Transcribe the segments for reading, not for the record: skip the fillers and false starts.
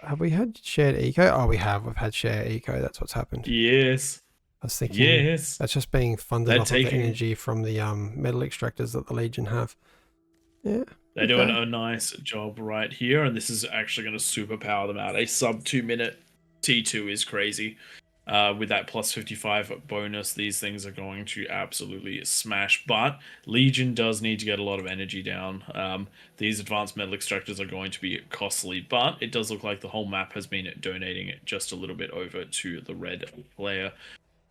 have we had shared eco? Oh, we have. We've had shared eco. That's what's happened. Yes. I was thinking Yes. that's just being funded They're off of the taking. energy from the metal extractors that the Legion have. Yeah. They're doing a nice job right here, and this is actually going to superpower them out. A sub 2-minute T2 is crazy. With that plus 55 bonus, these things are going to absolutely smash. But Legion does need to get a lot of energy down. These advanced metal extractors are going to be costly, but it does look like the whole map has been donating it just a little bit over to the red player.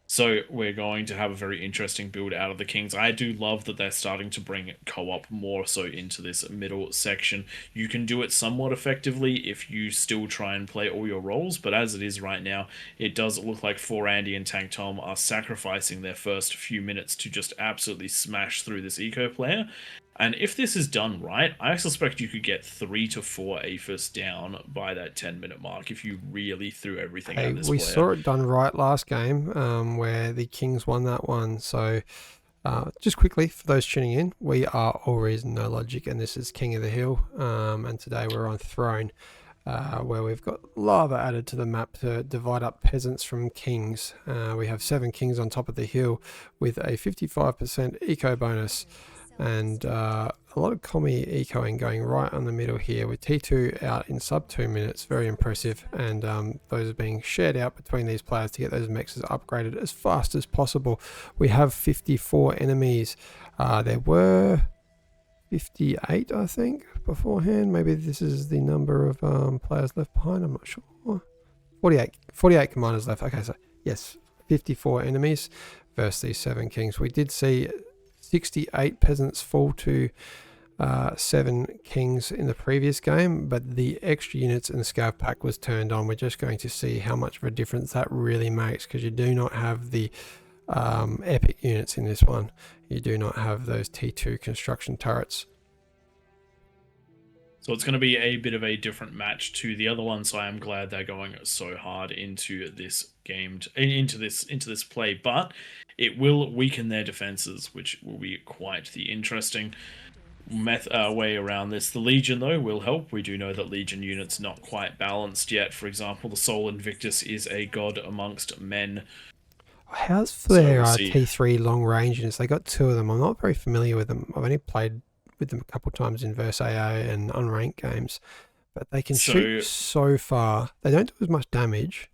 So we're going to have a very interesting build out of the Kings. I do love that they're starting to bring co-op more so into this middle section. You can do it somewhat effectively if you still try and play all your roles, but as it is right now, it does look like 4Andy and Tank Tom are sacrificing their first few minutes to just absolutely smash through this eco player. And if this is done right, I suspect you could get 3 to 4 APHIS down by that 10-minute mark if you really threw everything at this player. We saw it done right last game where the Kings won that one. So just quickly, for those tuning in, we are AllReasonNoLogic, and this is King of the Hill. And today we're on Throne, where we've got lava added to the map to divide up peasants from kings. We have 7 kings on top of the hill with a 55% eco bonus. And a lot of commie ecoing going right on the middle here with T2 out in sub 2 minutes. Very impressive. And those are being shared out between these players to get those mexes upgraded as fast as possible. We have 54 enemies. There were 58, I think, beforehand. Maybe this is the number of players left behind. I'm not sure. 48 commanders left. Okay, so yes, 54 enemies versus these 7 kings. We did see 68 peasants fall to 7 kings in the previous game, but the extra units in the scav pack was turned on. We're just going to see how much of a difference that really makes, because you do not have the epic units in this one. You do not have those T2 construction turrets. So it's going to be a bit of a different match to the other one. So I am glad they're going so hard into this game, into this play. But it will weaken their defenses, which will be quite the interesting way around this. The Legion, though, will help. We do know that Legion units not quite balanced yet. For example, the Soul Invictus is a god amongst men. How's their T3 long range units? They got 2 of them. I'm not very familiar with them. I've only played with them a couple of times in Verse AA and unranked games, but they can shoot so far. They don't do as much damage.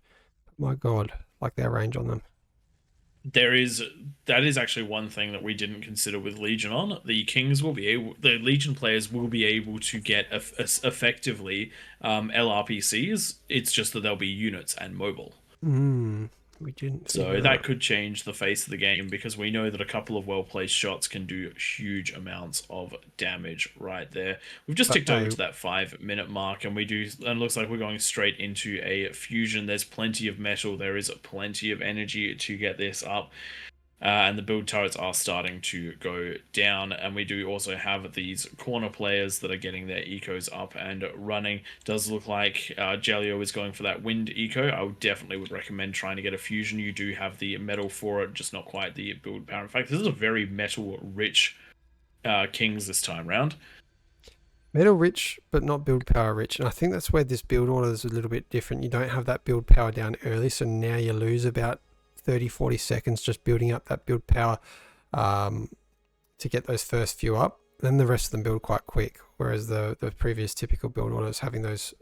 My god, like their range on them. That is actually one thing that we didn't consider with Legion on. The Legion players will be able to get effectively LRPCs. It's just that they'll be units and mobile. We didn't. So that could change the face of the game, because we know that a couple of well-placed shots can do huge amounts of damage right there. We've just ticked over to that 5-minute mark, and it looks like we're going straight into a fusion. There's plenty of metal. There is plenty of energy to get this up. And the build turrets are starting to go down, and we do also have these corner players that are getting their ecos up and running. Does look like Jalio is going for that wind eco. I would recommend trying to get a fusion. You do have the metal for it, just not quite the build power. In fact, this is a very metal rich Kings this time round. Metal rich, but not build power rich. And I think that's where this build order is a little bit different. You don't have that build power down early, so now you lose about 30-40 seconds just building up that build power to get those first few up. Then the rest of them build quite quick, whereas the previous typical build order is having those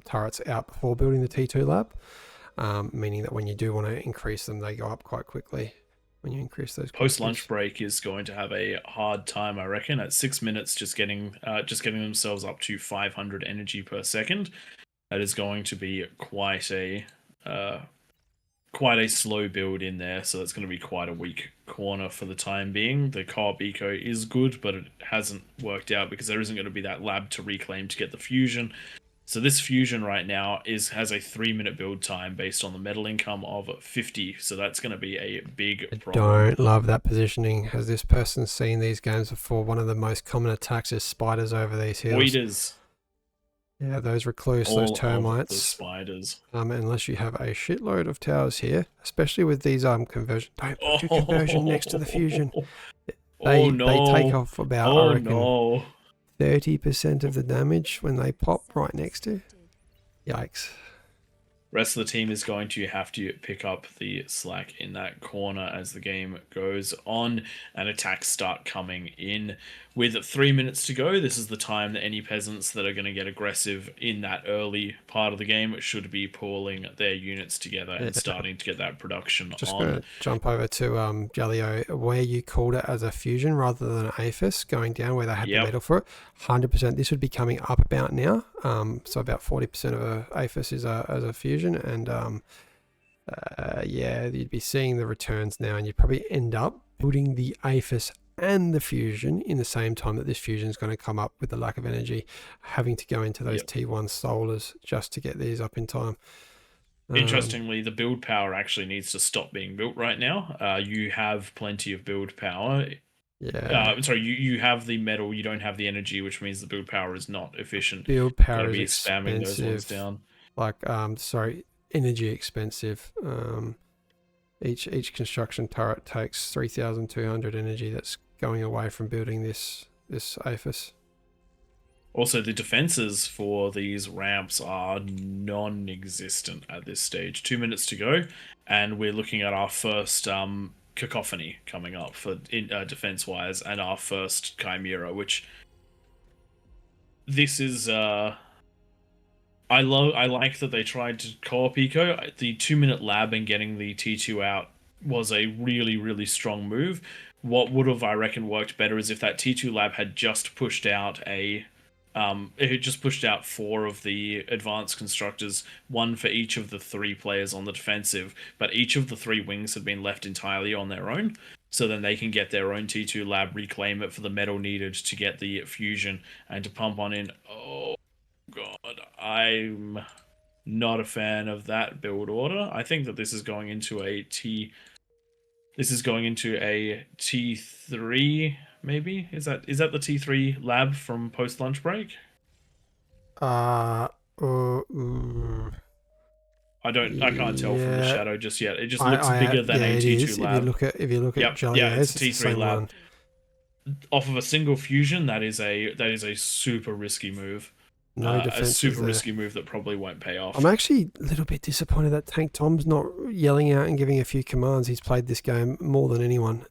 turrets out before building the T2 lab, meaning that when you do want to increase them, they go up quite quickly when you increase those. Post lunch break is going to have a hard time, I reckon, at 6 minutes just getting themselves up to 500 energy per second. That is going to be quite a slow build in there, so that's going to be quite a weak corner for the time being. The co-op eco is good, but it hasn't worked out because there isn't going to be that lab to reclaim to get the fusion. So this fusion right now has a 3-minute build time based on the metal income of 50, so that's going to be a big problem. I don't love that positioning. Has this person seen these games before? One of the most common attacks is spiders over these hills. Voiders. Yeah, those recluse, those termites. The spiders. Unless you have a shitload of towers here, especially with these conversion. Don't put your conversion next to the fusion. They take off about, I reckon, 30% of the damage when they pop right next to. Yikes. Rest of the team is going to have to pick up the slack in that corner as the game goes on and attacks start coming in. With 3 minutes to go, this is the time that any peasants that are going to get aggressive in that early part of the game should be pulling their units together and starting to get that production Just on. going to jump over to Jalio, where you called it as a fusion rather than an APHIS going down where they had the metal for it. 100%. This would be coming up about now. So about 40% of a APHIS is as a fusion, and yeah, you'd be seeing the returns now, and you'd probably end up building the APHIS and the fusion in the same time that this fusion is going to come up with the lack of energy, having to go into those T1 solars just to get these up in time. Interestingly, the build power actually needs to stop being built right now. You have plenty of build power. Yeah. Sorry, you have the metal, you don't have the energy, which means the build power is not efficient. Build power is expensive. Spamming those ones down. Like, sorry, energy expensive. Each construction turret takes 3,200 energy that's going away from building this APHIS. Also, the defenses for these ramps are non-existent at this stage. 2 minutes to go, and we're looking at our first cacophony coming up for defense-wise, and our first Chimera, which this is I like that they tried to co-op eco. The 2 minute lab and getting the T2 out was a really, really strong move. What would have, I reckon, worked better is if that T2 lab had just pushed out it had just pushed out 4 of the advanced constructors, 1 for each of the 3 players on the defensive, but each of the 3 wings had been left entirely on their own, so then they can get their own T2 lab, reclaim it for the metal needed to get the fusion and to pump on in. Oh god, I'm not a fan of that build order. I think that this is going into a T3, maybe? Is that the T3 lab from post lunch break? I can't tell from the shadow just yet. It just looks bigger than a T2 lab. If you look at Jolly, it's a T3 lab. One. Off of a single fusion, that is a super risky move. No defense. A super risky move that probably won't pay off. I'm actually a little bit disappointed that Tank Tom's not yelling out and giving a few commands. He's played this game more than anyone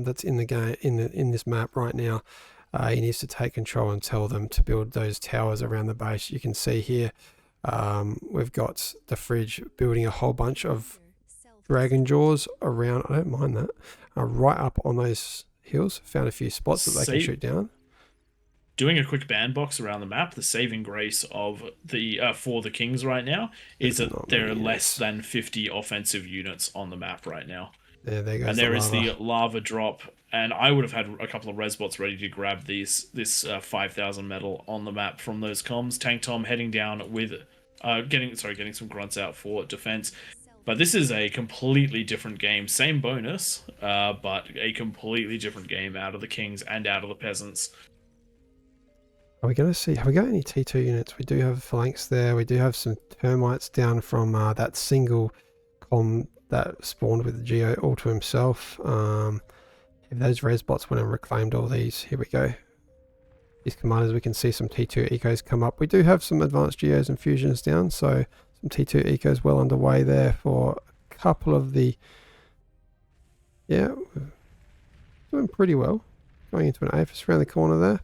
that's in the game in this map right now. He needs to take control and tell them to build those towers around the base. You can see here we've got the fridge building a whole bunch of dragon jaws around. I don't mind that. Right up on those hills. Found a few spots that they can shoot down. Doing a quick bandbox around the map, the saving grace of the for the Kings right now is that there are less than 50 offensive units on the map right now. There goes and there is the lava drop, and I would have had a couple of res bots ready to grab this 5,000 metal on the map from those comms. Tank Tom heading down with getting some grunts out for defense. But this is a completely different game. Same bonus, but a completely different game out of the Kings and out of the Peasants. Are we going to see, have we got any T2 units? We do have flanks there. We do have some termites down from that single com that spawned with the Geo all to himself. If those res bots went and reclaimed all these, here we go. These commanders, we can see some T2 ecos come up. We do have some advanced Geos and fusions down, so some T2 ecos well underway there for a couple of the... Yeah, doing pretty well. Going into an APHIS around the corner there.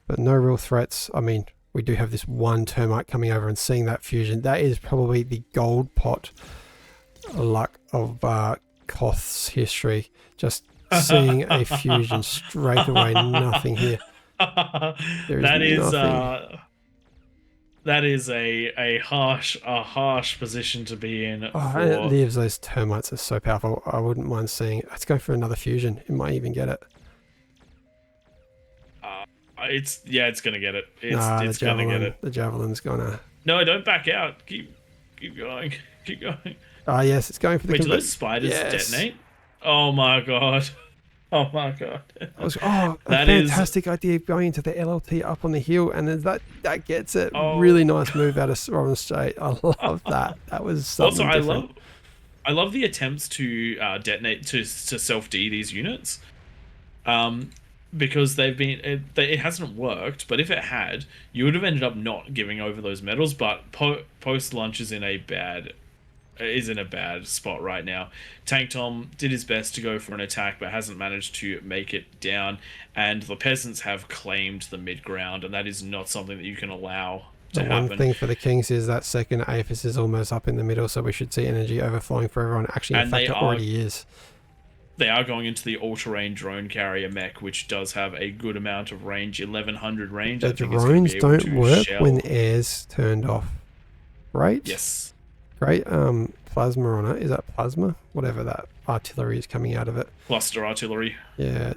But no real threats. I mean, we do have this one termite coming over and seeing that fusion. That is probably the gold pot luck of Koth's history. Just seeing a fusion straight away. Nothing here. That is a harsh position to be in. And it lives. Those termites are so powerful. I wouldn't mind seeing it. Let's go for another fusion. It might even get it. It's gonna get it. It's gonna get it. The javelin's gonna. No, don't back out. Keep going. Keep going. Ah, yes, it's going for the. Wait, do those spiders detonate? Oh my god. Oh my god. A fantastic idea going into the LLT up on the hill, and that gets it. Oh. Really nice move out of Robin Straight. I love that. That was something also different. I love the attempts to detonate to self D these units. because it hasn't worked. But if it had, you would have ended up not giving over those medals. But post lunch is in a bad spot right now. Tank Tom did his best to go for an attack, but hasn't managed to make it down. And the peasants have claimed the mid ground, and that is not something that you can allow The to one happen. thing for the Kings is that second APHIS is almost up in the middle, so we should see energy overflowing for everyone. Actually, in And fact, it already is. they are going into the all-terrain drone carrier mech, which does have a good amount of range, 1100 range. The I think it's going to drones be able don't to work shell. when the air's turned off. Right? Yes. Great. Plasma on it. Is that plasma? Whatever that artillery is coming out of it. Cluster artillery. Yeah.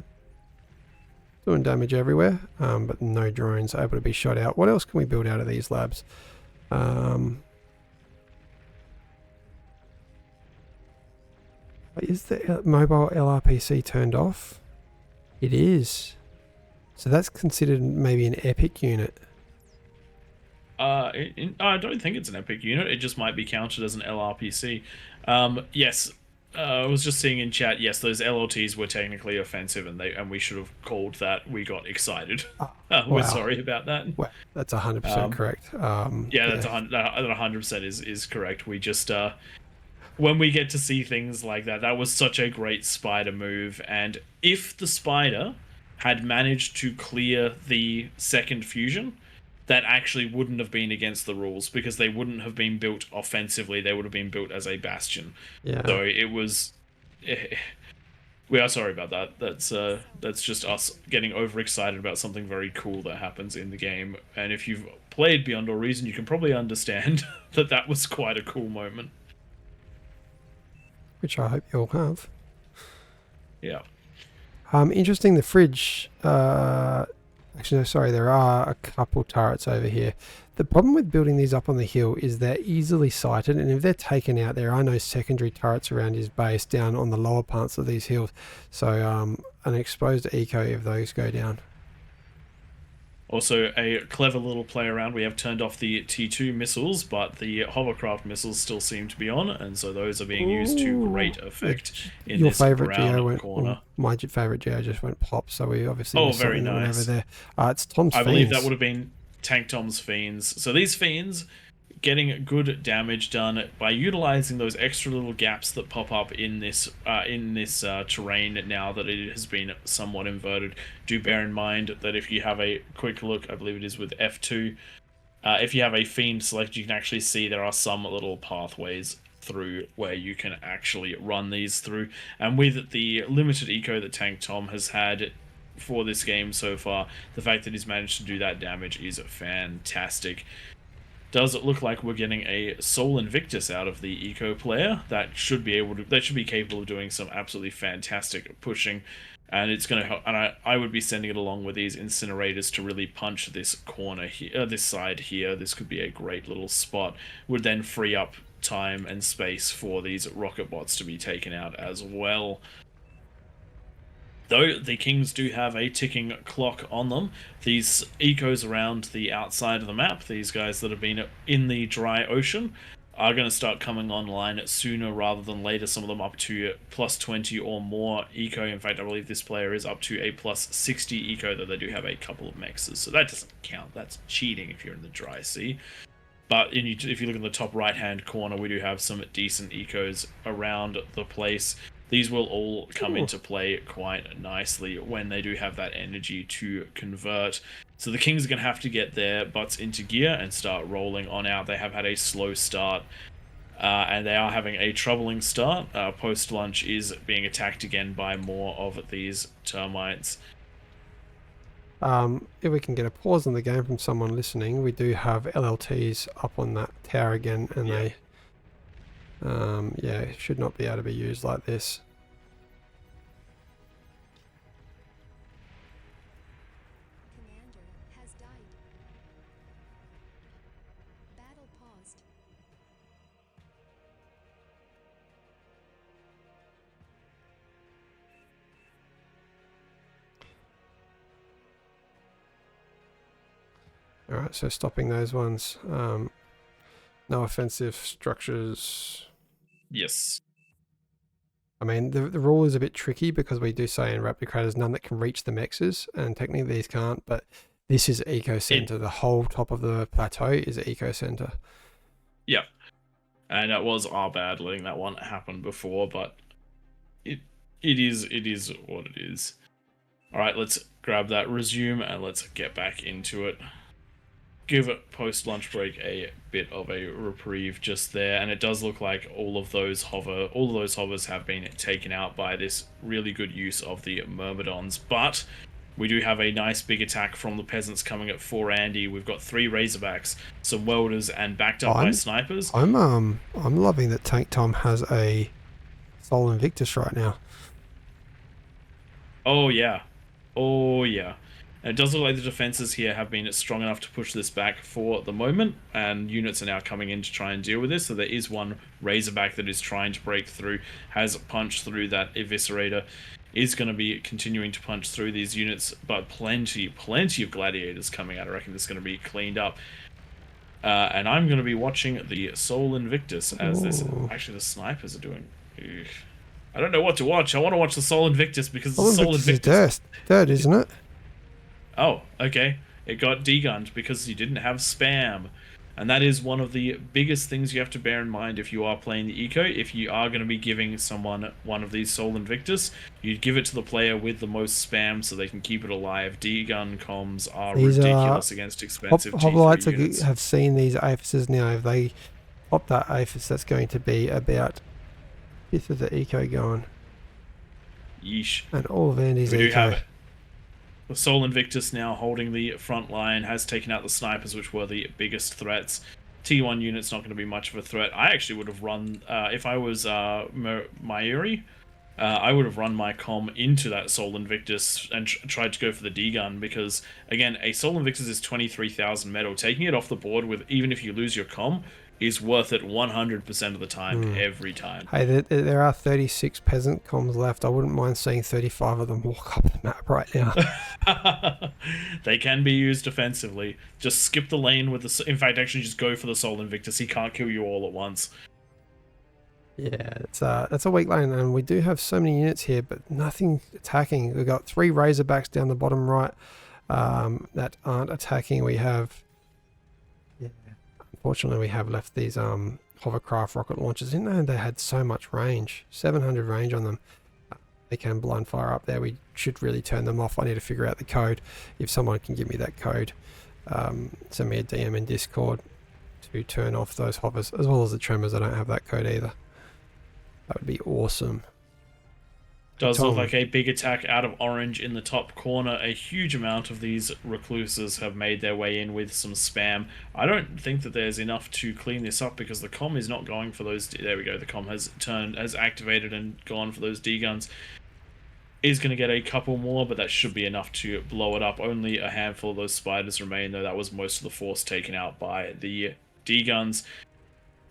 Doing damage everywhere, but no drones able to be shot out. What else can we build out of these labs? Is the mobile LRPC turned off? It is. So that's considered maybe an epic unit. I don't think it's an epic unit. It just might be counted as an LRPC. Yes. I was just seeing in chat. Yes, those LLTs were technically offensive, and we should have called that. We got excited. We're sorry about that. Well, that's 100% correct. Yeah, that's 100% is correct. We just when we get to see things like that, that was such a great spider move. And if the spider had managed to clear the second fusion, that actually wouldn't have been against the rules, because they wouldn't have been built offensively. They would have been built as a bastion. Yeah. So it was. We are sorry about that. That's just us getting overexcited about something very cool that happens in the game. And if you've played Beyond All Reason, you can probably understand that that was quite a cool moment. Which I hope you all have. Yeah. Interesting, the fridge. Actually, no, sorry, there are a couple turrets over here. The problem with building these up on the hill is they're easily sighted, and if they're taken out, there are no secondary turrets around his base down on the lower parts of these hills. So an exposed eco if those go down. Also, a clever little play around. We have turned off the T2 missiles, but the hovercraft missiles still seem to be on, and so those are being used to great effect in Your this favorite brown Geo went, corner. well, my favorite Geo just went pop, so we obviously missed very something that went nice. over there. It's Tom's I Fiends. believe that would have been Tank Tom's Fiends. So these Fiends getting good damage done by utilizing those extra little gaps that pop up in this terrain now that it has been somewhat inverted. Do bear in mind that if you have a quick look, I believe it is with F2, if you have a Fiend selected, you can actually see there are some little pathways through where you can actually run these through. And with the limited eco that Tank Tom has had for this game so far, the fact that he's managed to do that damage is fantastic. Does it look like we're getting a Soul Invictus out of the eco player that should be capable of doing some absolutely fantastic pushing, and it's going to help. And I would be sending it along with these incinerators to really punch this corner here, this side here. This could be a great little spot. Would then free up time and space for these rocket bots to be taken out as well. Though the Kings do have a ticking clock on them, these ecos around the outside of the map, these guys that have been in the dry ocean, are going to start coming online sooner rather than later. Some of them up to plus 20 or more eco. In fact, I believe this player is up to a plus 60 eco, though they do have a couple of mexes. So that doesn't count. That's cheating if you're in the dry sea. But if you look in the top right-hand corner, we do have some decent ecos around the place. These will all come into play quite nicely when they do have that energy to convert. So the Kings are going to have to get their butts into gear and start rolling on out. They have had a slow start, and they are having a troubling start. Post-lunch is being attacked again by more of these termites. If we can get a pause on the game from someone listening, we do have LLTs up on that tower again, and they should not be able to be used like this. Commander has died. Battle paused. Alright, so stopping those ones. No offensive structures. Yes. I mean, the rule is a bit tricky because we do say in Raptor Creators none that can reach the mexes, and technically these can't, but this is eco center. The whole top of the plateau is eco center. Yeah. And it was our bad letting that one happen before, but it is what it is. Alright, let's grab that resume and let's get back into it. Give post lunch break a bit of a reprieve just there, and it does look like all of those hovers have been taken out by this really good use of the Myrmidons, but we do have a nice big attack from the Peasants coming at 4 Andy. We've got 3 Razorbacks, some Welders, and backed up by Snipers. I'm loving that Tank Tom has a Soul Invictus right now. Oh yeah. And it does look like the defenses here have been strong enough to push this back for the moment, and units are now coming in to try and deal with this. So there is one Razorback that is trying to break through, has punched through that Eviscerator, is going to be continuing to punch through these units, but plenty of Gladiators coming out. I reckon this is going to be cleaned up. And I'm going to be watching the Soul Invictus as this. Actually, the Snipers are doing. Ugh. I don't know what to watch. I want to watch the Soul Invictus because the Soul Invictus is dirt, isn't it? Oh, okay. It got degunned because you didn't have spam. And that is one of the biggest things you have to bear in mind if you are playing the eco. If you are going to be giving someone one of these Soul Invictus, you'd give it to the player with the most spam so they can keep it alive. Degun comms are ridiculous against expensive Hoplites units. have seen these APHISs now. If they pop that APHIS, that's going to be about 5th of the eco going. Yeesh. And all of Andy's we eco. Do have it. The Soul Invictus now holding the front line, has taken out the Snipers, which were the biggest threats. T1 unit's not going to be much of a threat. I actually would have run, if I was Mairi, I would have run my comm into that Soul Invictus and tried to go for the D-gun, because, again, a Soul Invictus is 23,000 metal. Taking it off the board, with even if you lose your comm, is worth it 100% of the time, every time. Hey, there are 36 peasant comms left. I wouldn't mind seeing 35 of them walk up the map right now. They can be used defensively. Just skip the lane with the... In fact, actually just go for the Soul Invictus. He can't kill you all at once. Yeah, that's a weak lane, and we do have so many units here, but nothing attacking. We've got 3 Razorbacks down the bottom right that aren't attacking. We have... Unfortunately, we have left these hovercraft rocket launchers. I didn't know they had so much range. 700 range on them. They can blind fire up there. We should really turn them off. I need to figure out the code. If someone can give me that code, send me a DM in Discord to turn off those hovers, as well as the tremors. I don't have that code either. That would be awesome. Does look like a big attack out of orange in the top corner. A huge amount of these recluses have made their way in with some spam. I don't think that there's enough to clean this up because the comm is not going for those. There we go. The comm has activated and gone for those D guns. Is going to get a couple more, but that should be enough to blow it up. Only a handful of those spiders remain, though. That was most of the force taken out by the D guns.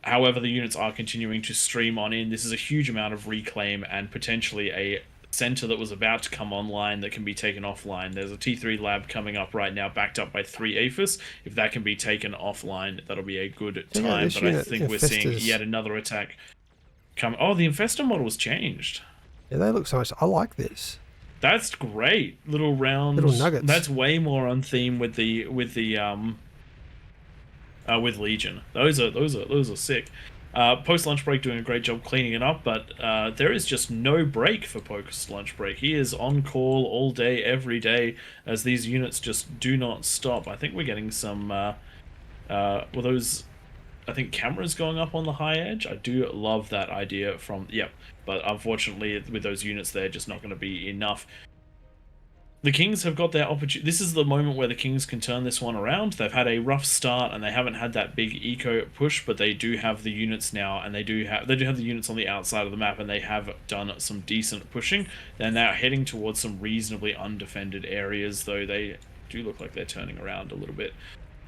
However, the units are continuing to stream on in. This is a huge amount of reclaim and potentially a center that was about to come online that can be taken offline. There's a T3 lab coming up right now, backed up by 3 APHIS. If that can be taken offline, that'll be a good time. But I think we're seeing yet another attack come. Oh, the Infestor model was changed. Yeah, they look so much. I like this. That's great. Little round. Little nuggets. That's way more on theme with the with Legion. Those are sick. Post lunch break doing a great job cleaning it up, but there is just no break for post lunch break. He is on call all day, every day, as these units just do not stop. I think we're getting some were those, I think, cameras going up on the high edge. I do love that idea from but unfortunately with those units they're just not going to be enough. The Kings have got their opportunity. This is the moment where the Kings can turn this one around. They've had a rough start and they haven't had that big eco push, but they do have the units now, and they do have the units on the outside of the map, and they have done some decent pushing. They're now heading towards some reasonably undefended areas, though they do look like they're turning around a little bit.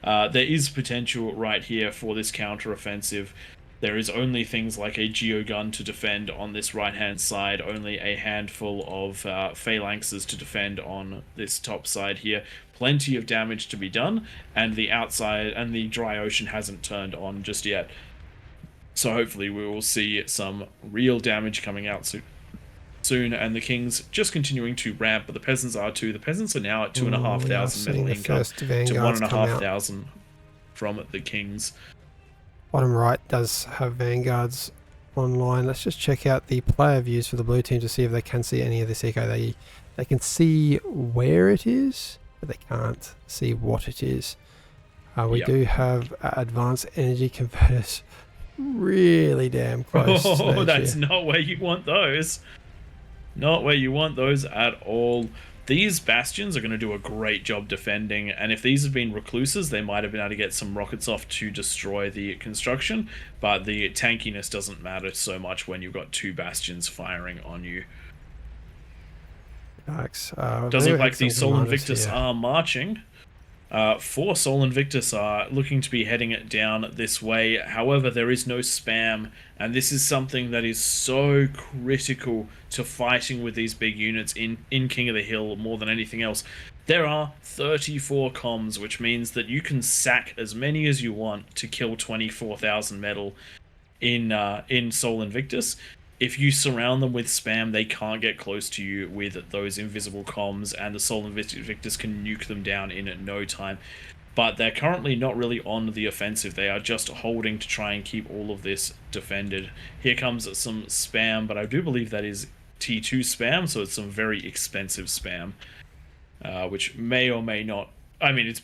There is potential right here for this counter-offensive. There is only things like a geogun to defend on this right-hand side, only a handful of phalanxes to defend on this top side here. Plenty of damage to be done, and the outside and the dry ocean hasn't turned on just yet. So hopefully we will see some real damage coming out soon. soon, and the Kings just continuing to ramp, but the Peasants are too. The Peasants are now at We are 2,500 seeing metal the income first to vanguards come out. 1,500 from the Kings. Bottom right does have vanguards online. Let's just check out the player views for the blue team to see if they can see any of this eco. They can see where it is, but they can't see what it is. We Yep. do have advanced energy converters really damn close. Oh, that's here. not where you want those. Not where you want those at all. These bastions are going to do a great job defending, and if these have been recluses, they might have been able to get some rockets off to destroy the construction, but the tankiness doesn't matter so much when you've got 2 bastions firing on you. Does look like the Sol Invictus are marching. 4 Sol Invictus are looking to be heading it down this way. However, there is no spam, and this is something that is so critical to fighting with these big units in King of the Hill more than anything else. There are 34 comms, which means that you can sack as many as you want to kill 24,000 metal in Sol Invictus. If you surround them with spam, they can't get close to you with those invisible comms, and the Sol Invictus can nuke them down in no time. But they're currently not really on the offensive. They are just holding to try and keep all of this defended. Here comes some spam, but I do believe that is T2 spam, so it's some very expensive spam, which may or may not. I mean, it's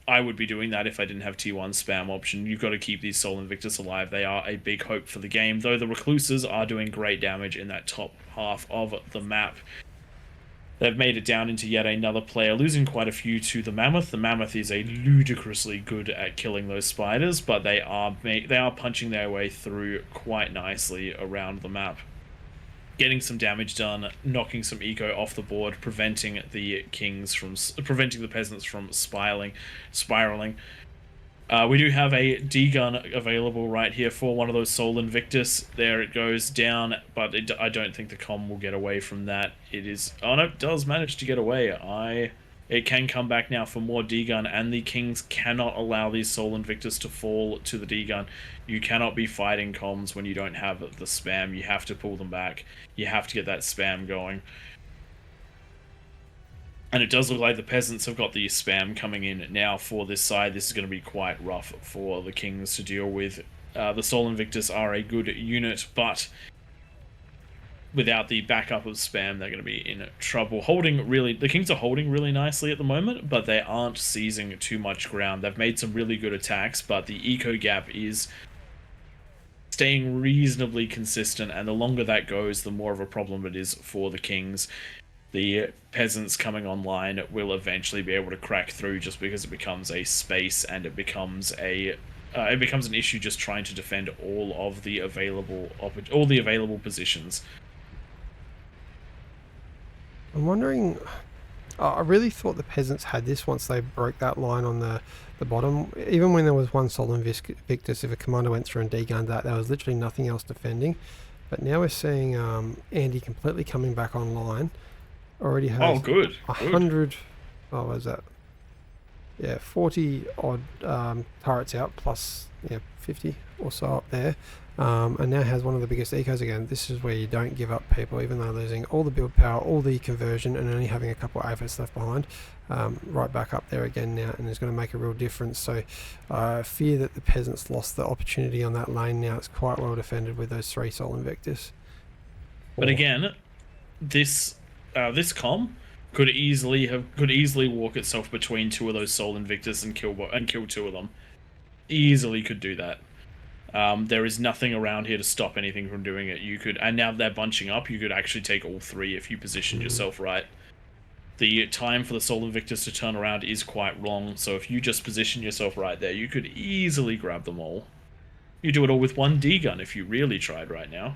I would be doing that if I didn't have T1 spam option. You've got to keep these Sol Invictus alive. They are a big hope for the game, though the Recluses are doing great damage in that top half of the map. They've made it down into yet another player, losing quite a few to the Mammoth. The Mammoth is a ludicrously good at killing those spiders, but they are punching their way through quite nicely around the map, getting some damage done, knocking some eco off the board, preventing the Peasants from spiraling. We do have a D-gun available right here for one of those Sol Invictus. There it goes down, but I don't think the comm will get away from that. Oh no, it does manage to get away. It can come back now for more D-gun, and the Kings cannot allow these Sol Invictus to fall to the D-gun. You cannot be fighting comms when you don't have the spam. You have to pull them back. You have to get that spam going. And it does look like the Peasants have got the spam coming in now for this side. This is going to be quite rough for the Kings to deal with. The Sol Invictus are a good unit, but without the backup of spam, they're going to be in trouble. The Kings are holding really nicely at the moment, but they aren't seizing too much ground. They've made some really good attacks, but the eco gap is staying reasonably consistent, and the longer that goes, the more of a problem it is for the Kings. The Peasants coming online will eventually be able to crack through, just because it becomes a space, and it becomes an issue just trying to defend all the available positions. I'm wondering. I really thought the Peasants had this once they broke that line on the bottom. Even when there was one Sol Invictus, if a commander went through and D-gunned that, there was literally nothing else defending. But now we're seeing Andy completely coming back online. Already has good. 100. Oh, what is that? Yeah, 40 odd turrets out, plus 50 or so up there. And now has one of the biggest ecos again. This is where you don't give up people, even though losing all the build power, all the conversion, and only having a couple of AFS left behind. Right back up there again now, and it's going to make a real difference. So I fear that the Peasants lost the opportunity on that lane. Now it's quite well defended with those 3 Sol Invictus. But again, this comm could easily walk itself between 2 of those Sol Invictus and kill 2 of them. Easily could do that. There is nothing around here to stop anything from doing it. And now they're bunching up, you could actually take all 3 if you positioned yourself right. The time for the Sol Invictus to turn around is quite long, so if you just position yourself right there, you could easily grab them all. You do it all with 1 D-gun if you really tried right now.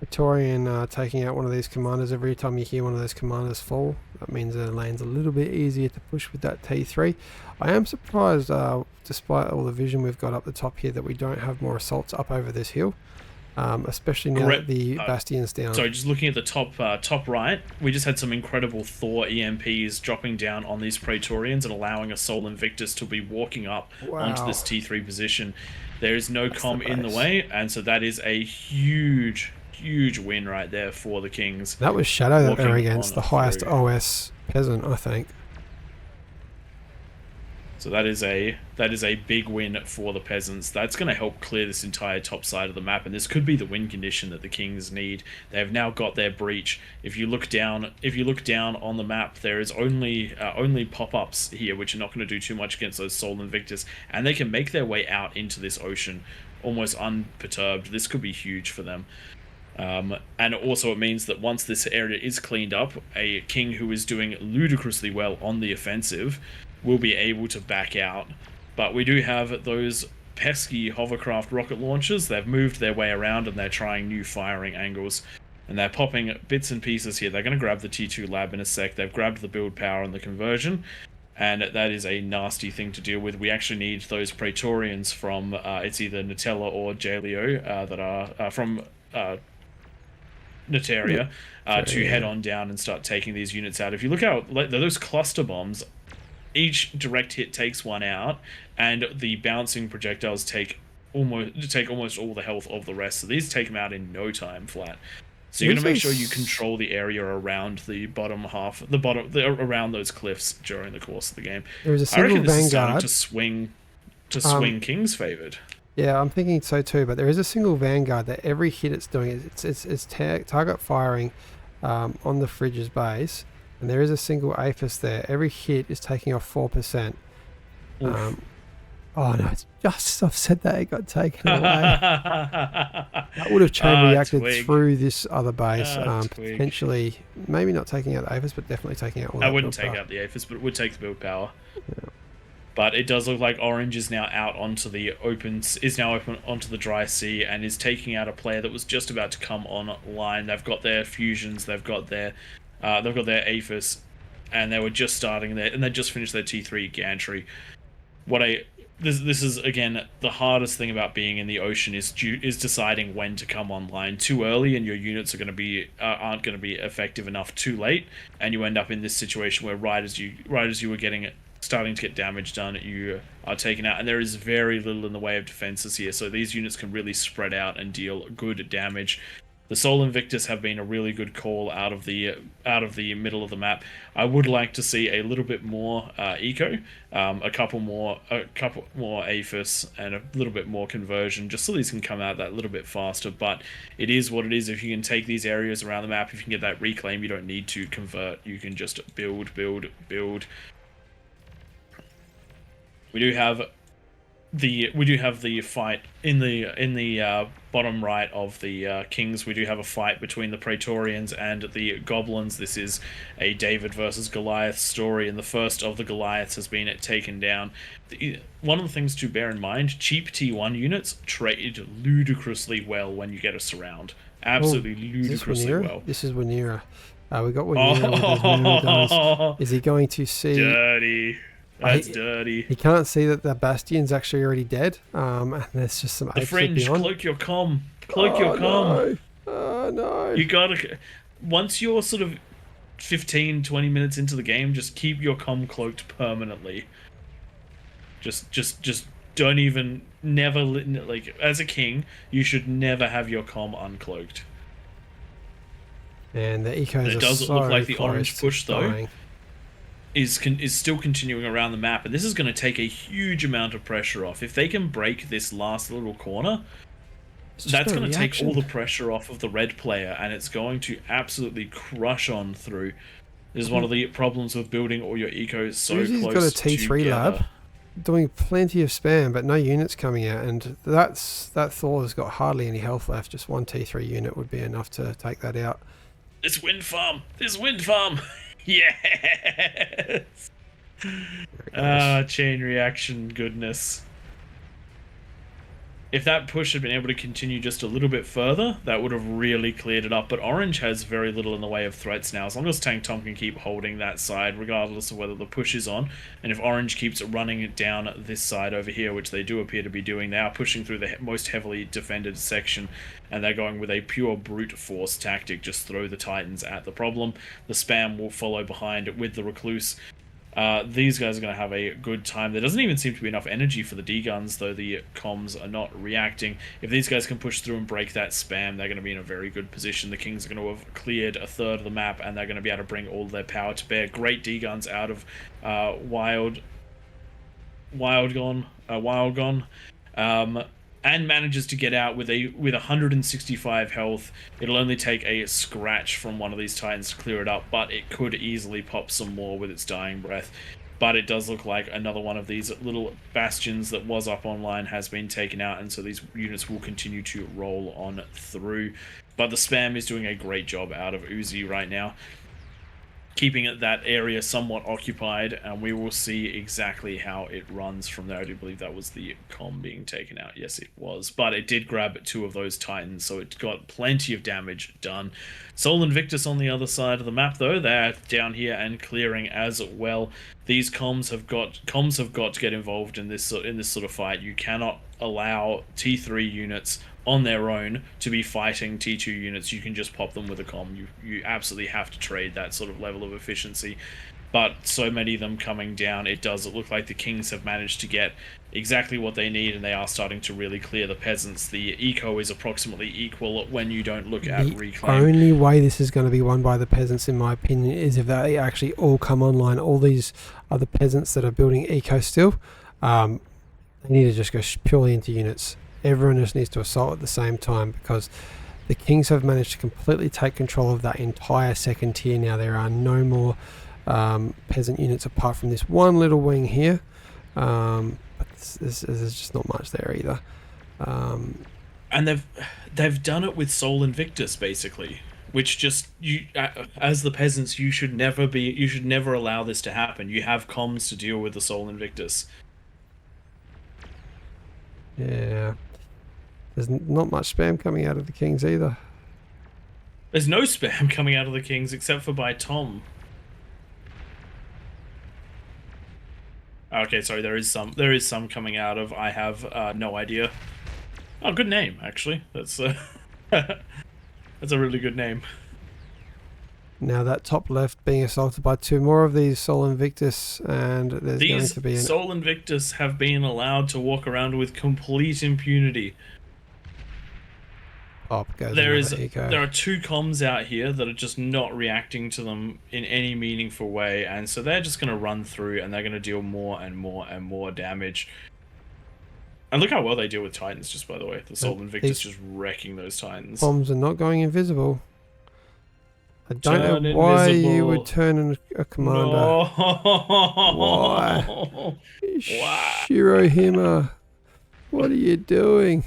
Victorian taking out one of these commanders. Every time you hear one of those commanders fall, that means the lane's a little bit easier to push with that T3. I am surprised, despite all the vision we've got up the top here, that we don't have more assaults up over this hill, especially now that the bastion's down. Sorry, just looking at the top right, we just had some incredible Thor EMPs dropping down on these Praetorians and allowing a Sol Invictus to be walking up onto this T3 position. There is no comm in the way, and so that is a huge huge win right there for the Kings. That was Shadow that they're Walking against, on the highest through. OS peasant, I think. So that is a big win for the Peasants. That's going to help clear this entire top side of the map, and this could be the win condition that the Kings need. They have now got their breach. If you look down on the map, there is only pop-ups here, which are not going to do too much against those Soul Invictus, and they can make their way out into this ocean almost unperturbed. This could be huge for them. And also it means that once this area is cleaned up, a King who is doing ludicrously well on the offensive will be able to back out. But we do have those pesky hovercraft rocket launchers. They've moved their way around and they're trying new firing angles. And they're popping bits and pieces here. They're going to grab the T2 lab in a sec. They've grabbed the build power and the conversion. And that is a nasty thing to deal with. We actually need those Praetorians from, it's either Nutella or Jaleo, that are from Nataria, to head on down and start taking these units out. If you look out, those cluster bombs, each direct hit takes one out, and the bouncing projectiles take almost all the health of the rest. So these take them out in no time flat. So you're going to make sure you control the area around the bottom half, around those cliffs during the course of the game. There's a I single reckon this is starting vanguard. to swing Kings favored. Yeah, I'm thinking so too. But there is a single vanguard that every hit it's doing, it's target firing on the Fridge's base. And there is a single APHIS there. Every hit is taking off 4%. Oh no, it's just I've said that it got taken away. That would have chain reacted through this other base. Potentially, maybe not taking out the APHIS, but definitely taking out all that. I wouldn't take out the APHIS, but it would take the build power. Yeah. But it does look like Orange is now out onto the open onto the dry sea and is taking out a player that was just about to come online. They've got their fusions, they've got their APHIS, and they were just starting there, and they just finished their T3 gantry. This is again the hardest thing about being in the ocean is deciding when to come online. Too early, and your units are aren't going to be effective enough. Too late, and you end up in this situation where right as you were starting to get damage done, you are taken out, and there is very little in the way of defenses here. So these units can really spread out and deal good damage. The Soul Invictus have been a really good call out of the middle of the map. I would like to see a little bit more eco, a couple more APHIS, and a little bit more conversion, just so these can come out that little bit faster. But it is what it is. If you can take these areas around the map, if you can get that reclaim, you don't need to convert. You can just build. We do have the fight in the bottom right of the Kings. We do have a fight between the Praetorians and the Goblins. This is a David versus Goliath story, and the first of the Goliaths has been taken down. One of the things to bear in mind: cheap T1 units trade ludicrously well when you get a surround. Absolutely ludicrously well. This is Wanira. We got Wanira with his Wanira guns. Is he going to see? Dirty. That's dirty. He can't see that the Bastion's actually already dead. And there's just some. The Fringe, cloak your comm. Cloak your comm. No. Oh no. You gotta. Once you're sort of 15, 20 minutes into the game, just keep your comm cloaked permanently. Just don't even. Never, like, as a king, you should never have your comm uncloaked. And the ecos it does look like the orange push though. Dying. Is still continuing around the map, and this is going to take a huge amount of pressure off. If they can break this last little corner, that's going to take all the pressure off of the red player, and it's going to absolutely crush on through. This is one of the problems with building all your ecos so close together. He's got a T3 lab, doing plenty of spam, but no units coming out, and that Thor's got hardly any health left. Just one T3 unit would be enough to take that out. This wind farm! Yes! Chain reaction goodness. If that push had been able to continue just a little bit further, that would have really cleared it up. But Orange has very little in the way of threats now. As long as Tank Tom can keep holding that side, regardless of whether the push is on. And if Orange keeps running it down this side over here, which they do appear to be doing, they are pushing through the most heavily defended section. And they're going with a pure brute force tactic. Just throw the Titans at the problem. The spam will follow behind with the Recluse. These guys are going to have a good time. There doesn't even seem to be enough energy for the D-guns, though the comms are not reacting. If these guys can push through and break that spam, they're going to be in a very good position. The Kings are going to have cleared a third of the map, and they're going to be able to bring all their power to bear. Great D-guns out of Wild Gone. And manages to get out with 165 health. It'll only take a scratch from one of these Titans to clear it up, but it could easily pop some more with its dying breath. But it does look like another one of these little bastions that was up online has been taken out, and so these units will continue to roll on through. But the spam is doing a great job out of Uzi right now, keeping that area somewhat occupied, and we will see exactly how it runs from there. I do believe that was the comm being taken out. Yes, it was. But it did grab 2 of those Titans, so it got plenty of damage done. Sol Invictus on the other side of the map, though, they're down here and clearing as well. These comms have got to get involved in this sort of fight. You cannot allow T3 units on their own to be fighting T2 units. You can just pop them with a comm. You absolutely have to trade that sort of level of efficiency. But so many of them coming down, it does look like the Kings have managed to get exactly what they need, and they are starting to really clear the Peasants. The eco is approximately equal when you don't look at reclaim. The only way this is going to be won by the Peasants, in my opinion, is if they actually all come online. All these other Peasants that are building eco still, they need to just go purely into units. Everyone just needs to assault at the same time, because the Kings have managed to completely take control of that entire second tier now. There are no more peasant units apart from this one little wing here, but there's just not much there either. And they've done it with Sol Invictus, basically, which just, you as the Peasants, you should never allow this to happen. You have comms to deal with the Sol Invictus. Yeah. There's not much spam coming out of the Kings either. There's no spam coming out of the Kings except for by Tom. Okay, sorry, there is some coming out of, I have no idea. Oh, good name, actually. That's that's a really good name. Now that top left being assaulted by 2 more of these Sol Invictus, and there's going to be These Sol Invictus have been allowed to walk around with complete impunity. There are 2 comms out here that are just not reacting to them in any meaningful way, and so they're just going to run through, and they're going to deal more and more and more damage. And look how well they deal with Titans, just by the way. The Sol Invictus just wrecking those Titans. Bombs are not going invisible. I don't know why you would turn a commander. No. Why? Wow. Shirohima, what are you doing?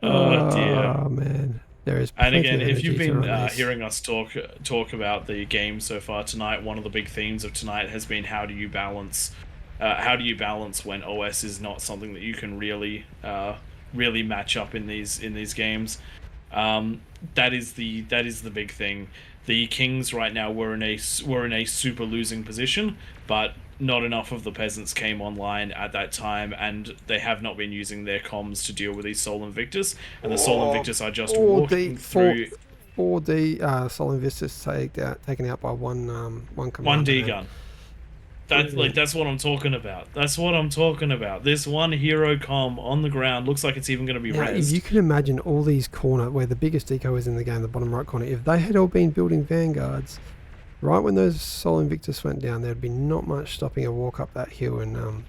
Oh dear. Oh man, there is. And again, if you've been hearing us talk about the game so far tonight, one of the big themes of tonight has been how do you balance when OS is not something that you can really match up in these games. That is the big thing. The Kings right now were in a super losing position, but not enough of the Peasants came online at that time, and they have not been using their comms to deal with these Sol Invictus, and the Sol Invictus are just walking through. 4D Sol Invictus taken out by one commander. 1D gun. That's what I'm talking about. This one hero comm on the ground looks like it's even going to be rezzed. If you can imagine all these corner where the biggest eco is in the game, the bottom right corner, if they had all been building vanguards, right when those Sol Invictus went down, there'd be not much stopping a walk up that hill. And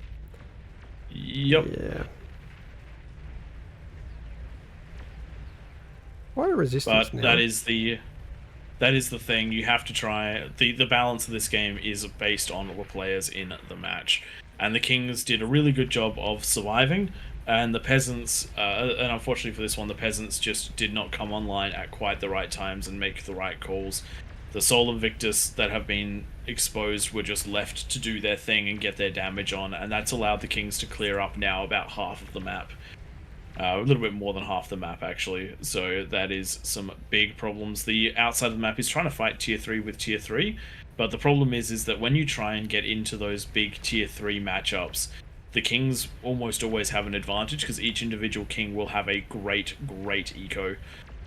yep. Yeah. Quite a resistance. But now. that is the thing. You have to try. The balance of this game is based on the players in the match, and the Kings did a really good job of surviving, and the Peasants, and unfortunately for this one, the Peasants just did not come online at quite the right times and make the right calls. The Sol Invictus that have been exposed were just left to do their thing and get their damage on, and that's allowed the Kings to clear up now about half of the map. A little bit more than half the map, actually. So that is some big problems. The outside of the map is trying to fight Tier 3 with Tier 3, but the problem is that when you try and get into those big Tier 3 matchups, the Kings almost always have an advantage because each individual King will have a great eco.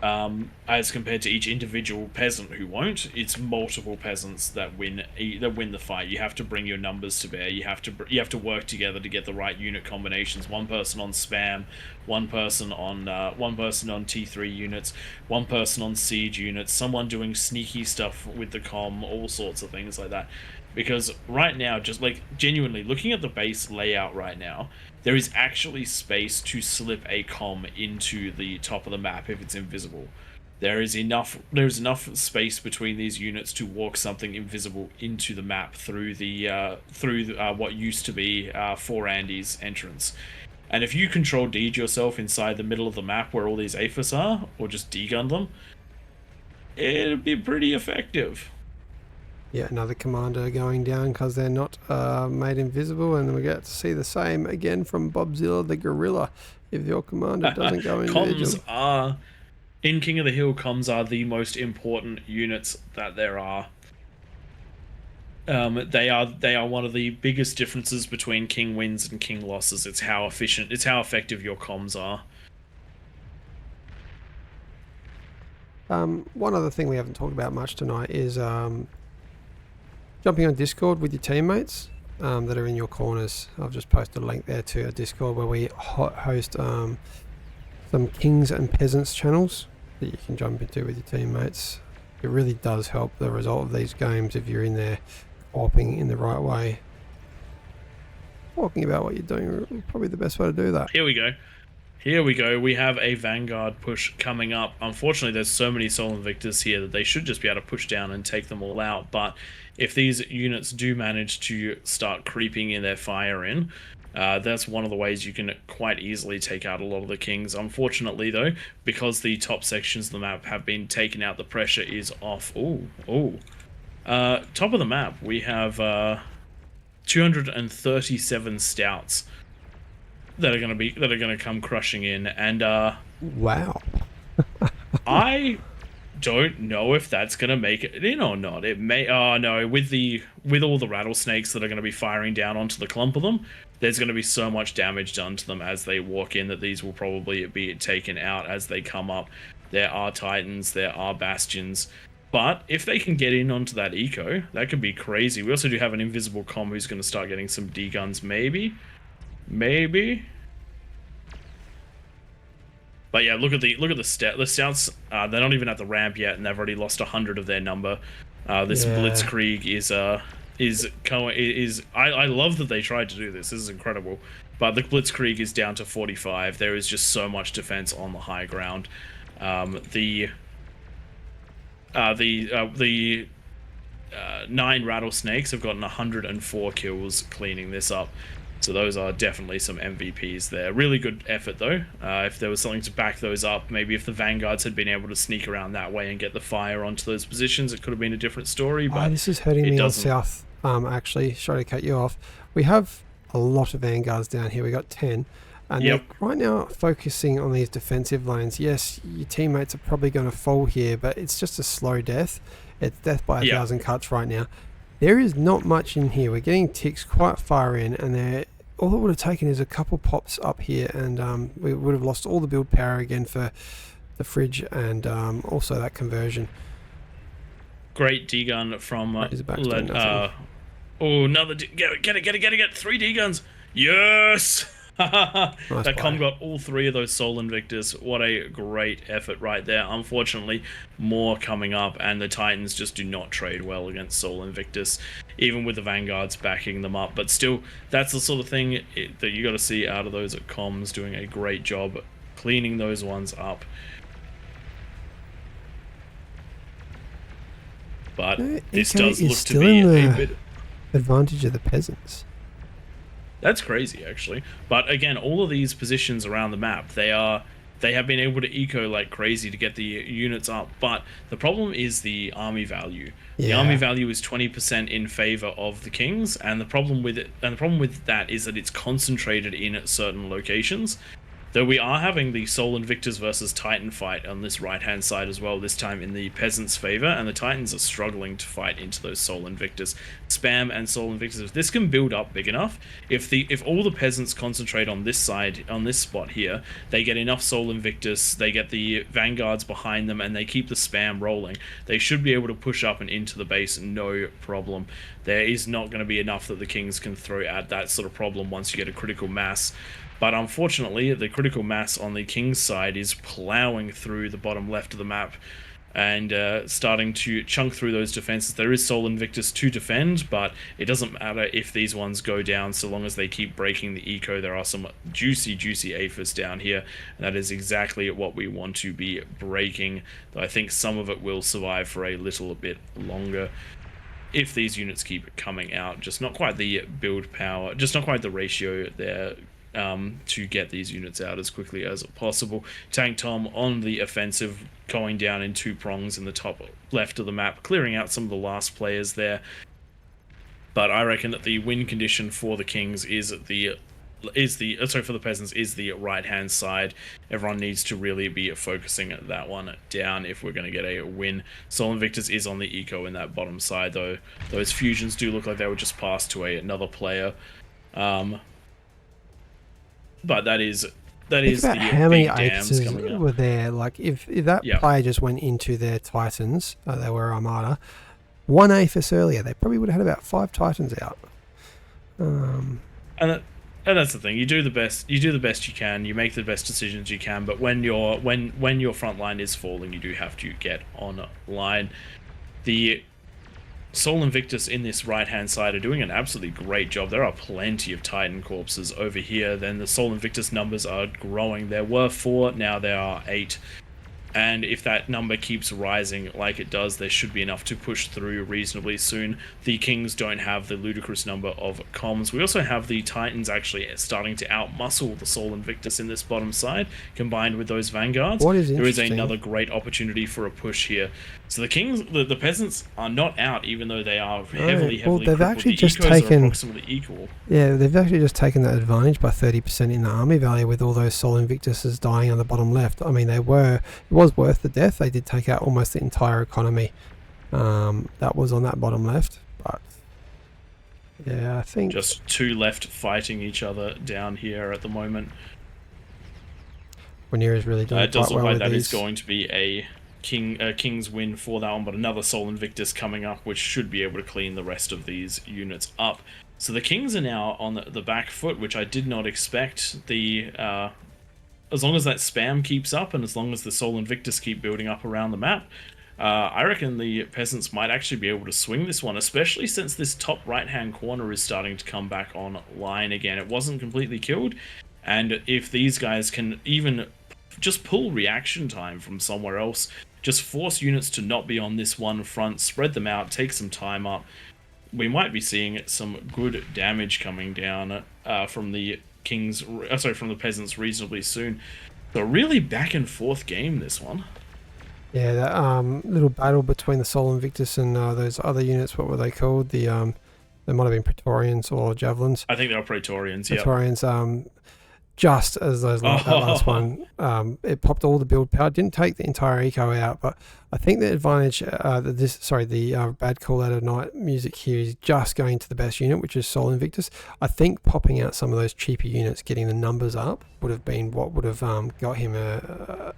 as compared to each individual peasant who won't. It's multiple peasants that win the fight. You have to bring your numbers to bear. You have to work together to get the right unit combinations. One person on spam, one person on T3 units, one person on siege units, someone doing sneaky stuff with the comm, all sorts of things like that. Because right now, just like genuinely looking at the base layout right now, there is actually space to slip a comm into the top of the map if it's invisible. There's enough space between these units to walk something invisible into the map through what used to be for Andy's entrance. And if you control Deej yourself inside the middle of the map where all these AFIS are, or just degun them, it'd be pretty effective. Yeah, another commander going down because they're not made invisible, and we get to see the same again from Bobzilla the Gorilla. If your commander doesn't go invisible, comms are in King of the Hill. Comms are the most important units that there are. They are one of the biggest differences between King wins and King losses. It's how effective your comms are. One other thing we haven't talked about much tonight is jumping on Discord with your teammates that are in your corners. I've just posted a link there to a Discord where we host some Kings and Peasants channels that you can jump into with your teammates. It really does help the result of these games if you're in there hopping in the right way. Talking about what you're doing, probably the best way to do that. Here we go. We have a Vanguard push coming up. Unfortunately, there's so many Soul Invictus here that they should just be able to push down and take them all out. But if these units do manage to start creeping in their fire in, that's one of the ways you can quite easily take out a lot of the Kings. Unfortunately, though, because the top sections of the map have been taken out, the pressure is off. Top of the map, we have 237 stouts that are gonna come crushing in, and wow. I don't know if that's gonna make it in or not. It may. Oh no, with all the rattlesnakes that are gonna be firing down onto the clump of them, there's gonna be so much damage done to them as they walk in that these will probably be taken out as they come up. There are Titans, there are Bastions. But if they can get in onto that eco, that could be crazy. We also do have an invisible comm who's going to start getting some D-guns, maybe. But yeah, look at the stouts. They're not even at the ramp yet, and they've already lost 100 of their number. This Blitzkrieg is I love that they tried to do this. This is incredible. But the Blitzkrieg is down to 45. There is just so much defense on the high ground. The 9 rattlesnakes have gotten 104 kills cleaning this up. So those are definitely some MVPs there. Really good effort though. If there was something to back those up, maybe if the Vanguards had been able to sneak around that way and get the fire onto those positions, it could have been a different story. But this is hurting me on south. Actually, sorry to cut you off. We have a lot of Vanguards down here. We got 10. And they're right now focusing on these defensive lanes. Yes, your teammates are probably going to fall here, but it's just a slow death. It's death by 1,000 cuts right now. There is not much in here. We're getting ticks quite far in, and all it would have taken is a couple pops up here, and we would have lost all the build power again for the fridge and also that conversion. Great D-gun from another get it 3 D-guns. Yes. That comm got all 3 of those Soul Invictus. What a great effort right there. Unfortunately, more coming up, and the Titans just do not trade well against Soul Invictus, even with the Vanguards backing them up. But still, that's the sort of thing that you got to see out of those comms, doing a great job cleaning those ones up. But this does look to be a bit advantage of the Peasants. That's crazy, actually. But again, all of these positions around the map, they have been able to eco like crazy to get the units up. But the problem is the army value. Yeah. The army value is 20% in favor of the Kings, and the problem with that is that it's concentrated in certain locations. Though we are having the Soul Invictus versus Titan fight on this right-hand side as well, this time in the Peasants' favor, and the Titans are struggling to fight into those Soul Invictus. Spam and Soul Invictus, if this can build up big enough, if all the Peasants concentrate on this side, on this spot here, they get enough Soul Invictus, they get the Vanguards behind them, and they keep the spam rolling, they should be able to push up and into the base no problem. There is not going to be enough that the Kings can throw at that sort of problem once you get a critical mass. But unfortunately, the critical mass on the King's side is plowing through the bottom left of the map and starting to chunk through those defenses. There is Soul Invictus to defend, but it doesn't matter if these ones go down so long as they keep breaking the eco. There are some juicy APHIS down here, and that is exactly what we want to be breaking, though I think some of it will survive for a little bit longer if these units keep coming out. Just not quite the build power, just not quite the ratio there to get these units out as quickly as possible. Tank Tom on the offensive, going down in 2 prongs in the top left of the map, clearing out some of the last players there. But I reckon that the win condition for the Kings for the Peasants is the right hand side. Everyone needs to really be focusing that one down if we're going to get a win. Soul Invictus is on the eco in that bottom side, though. Those fusions do look like they were just passed to another player. But that is Think about the how many big dams APHIS coming up. were there. Like if that player just went into their Titans, they were Armada, 1 APHIS earlier, they probably would have had about 5 Titans out. And that's the thing. You do the best you can. You make the best decisions you can. But when your front line is falling, you do have to get online. The Soul Invictus in this right-hand side are doing an absolutely great job. There are plenty of Titan corpses over here. Then the Soul Invictus numbers are growing. There were 4, now there are 8. And if that number keeps rising like it does, there should be enough to push through reasonably soon. The Kings don't have the ludicrous number of comms. We also have the Titans actually starting to outmuscle the Soul Invictus in this bottom side, combined with those Vanguards. What is there is interesting, another great opportunity for a push here. So the Kings, the Peasants are not out, even though they are heavily they've crippled. actually The just ecos taken, are approximately equal. Yeah, they've actually just taken that advantage by 30% in the army value with all those Soul Invictuses dying on the bottom left. I mean, it was worth the death. They did take out almost the entire economy that was on that bottom left. But yeah, I think just 2 left fighting each other down here at the moment. Rhaenyra is really doing It does quite look well like with that is these. going to be a King's win for that one, but another Soul Invictus coming up, which should be able to clean the rest of these units up. So the Kings are now on the back foot, which I did not expect. As long as that spam keeps up, and as long as the Soul Invictus keep building up around the map, I reckon the Peasants might actually be able to swing this one, especially since this top right-hand corner is starting to come back online again. It wasn't completely killed, and if these guys can even just pull reaction time from somewhere else, just force units to not be on this one front, spread them out, take some time up, we might be seeing some good damage coming down from the from the Peasants reasonably soon. So a really back and forth game, this one. Yeah, that little battle between the Soul Invictus and those other units, what were they called? They might have been Praetorians or Javelins. I think they were Praetorians, yeah. Praetorians, just as that last one, it popped all the build power. Didn't take the entire eco out, but I think the advantage, the bad call out of night music here is just going to the best unit, which is Soul Invictus. I think popping out some of those cheaper units, getting the numbers up, would have been what would have got him the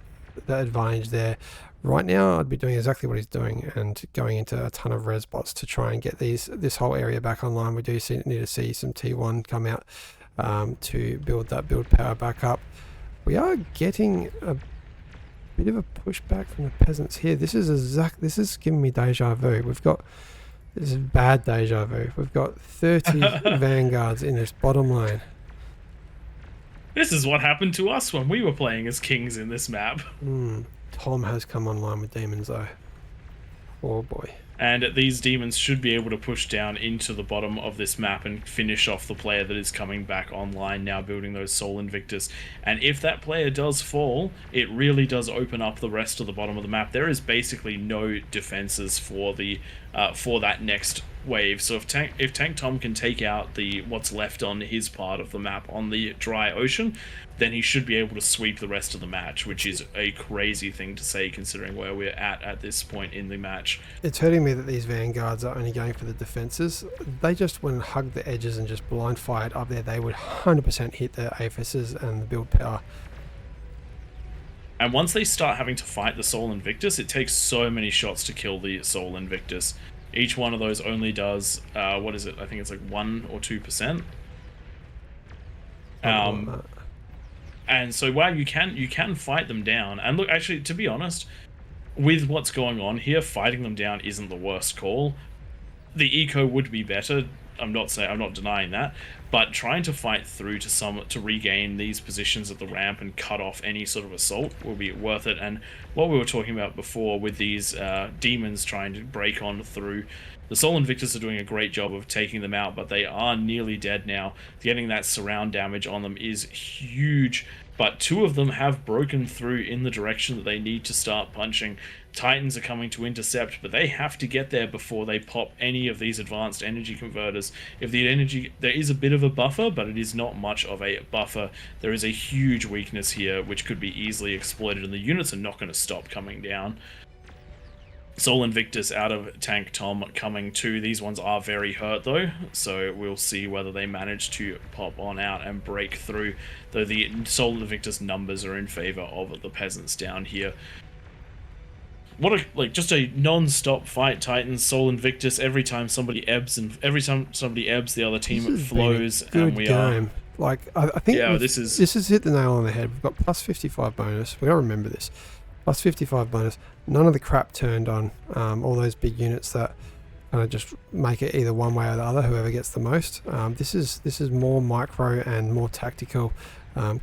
advantage there. Right now, I'd be doing exactly what he's doing and going into a ton of res bots to try and get this whole area back online. We do need to see some T1 come out to build that build power back up. We are getting a bit of a pushback from the Peasants here. This is giving me deja vu. This is bad deja vu. We've got 30 Vanguards in this bottom lane. This is what happened to us when we were playing as Kings in this map. Tom has come online with demons though. Oh boy. And these demons should be able to push down into the bottom of this map and finish off the player that is coming back online now, building those Soul Invictus. And if that player does fall, it really does open up the rest of the bottom of the map. There is basically no defenses for the for that next wave. So if Tank Tom can take out what's left on his part of the map on the dry ocean, then he should be able to sweep the rest of the match, which is a crazy thing to say considering where we're at this point in the match. It's hurting me that these vanguards are only going for the defenses. They just went and hugged the edges and just blind fired up there. They would 100% hit the AFSs and the build power. And once they start having to fight the Sol Invictus, it takes so many shots to kill the Sol Invictus. Each one of those only does, what is it? I think it's like 1 or 2%. And so while you can fight them down, and look, actually, to be honest, with what's going on here, fighting them down isn't the worst call. The eco would be better. I'm not denying that, but trying to fight through to regain these positions at the ramp and cut off any sort of assault will be worth it. And what we were talking about before with these demons trying to break on through, the Sol Invictus are doing a great job of taking them out, but they are nearly dead now. Getting that surround damage on them is huge, but 2 of them have broken through in the direction that they need to start punching. Titans are coming to intercept, but they have to get there before they pop any of these advanced energy converters. If the energy, there is a bit of a buffer, but it is not much of a buffer. There is a huge weakness here, which could be easily exploited, and the units are not going to stop coming down. Sol Invictus out of Tank Tom coming too. These ones are very hurt though, so we'll see whether they manage to pop on out and break through, though the Sol Invictus numbers are in favor of the Peasants down here. What a, just a non-stop fight, Titans, Sol Invictus. Every time somebody ebbs, the other team flows, and we game. are. I think this has hit the nail on the head. We've got plus 55 bonus. We gotta remember this. Plus 55 bonus. None of the crap turned on. All those big units that kind of just make it either one way or the other. Whoever gets the most. This is more micro and more tactical,